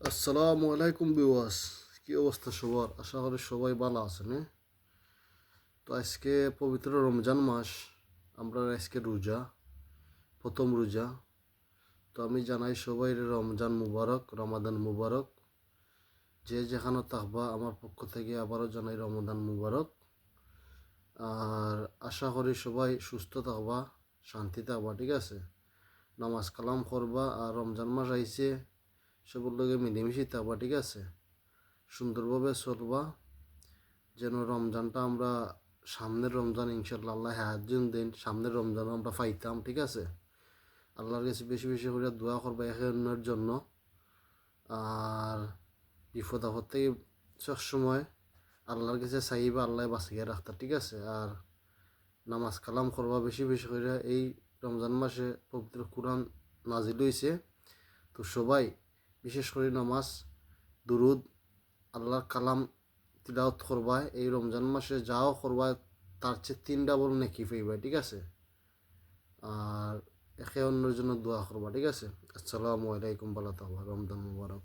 আসসালামু আলাইকুম বিওয়াস, কি অবস্থা সবার? আশা করি সবাই ভালো আছেন। তো আজকে পবিত্র রমজান মাস, আমরা আজকে রোজা, প্রথম রোজা। তো আমি জানাই সবাই রমজান মুবারক, রমাদান মুবারক। যে যেখানে থাকবা আমার পক্ষ থেকে আবারও জানাই রমাদান মুবারক। আর আশা করি সবাই সুস্থ থাকবা, শান্তি থাকবা, ঠিক আছে? নামাজ কালাম করবা, আর রমজান মাস আইছে, সবার লগে মিলেমিশে থাকবা, ঠিক আছে? সুন্দরভাবে চলবা, যেন রমজানটা আমরা সামনের রমজান ইনশাল্লাহ আল্লাহ হায়াতুন দিন, সামনের রমজান আমরা পাইতাম, ঠিক আছে? আল্লাহর কাছে বেশি বেশি করে দোয়া করবা একে অন্যের জন্য। আর বিপদ আপদ থেকে সবসময় আল্লাহর কাছে চাইবা, আল্লাহ বাঁচিয়ে রাখতা, ঠিক আছে? আর নামাজ কালাম করবা বেশি বেশি করে। এই রমজান মাসে পবিত্র কোরআন নাজিল হইছে, তো সবাই বিশেষ করে নামাজ, দুরুদ, আল্লাহর কালাম তিলাওয়াত করবা। এই রমজান মাসে যাও করবা, তার চেয়ে 3 ডাবল নেকি পাইবা, ঠিক আছে? আর একে অন্যের জন্য দোয়া করবা, ঠিক আছে? আসসালামু আলাইকুম, ভালো থাকবা, রমজান মুবারক।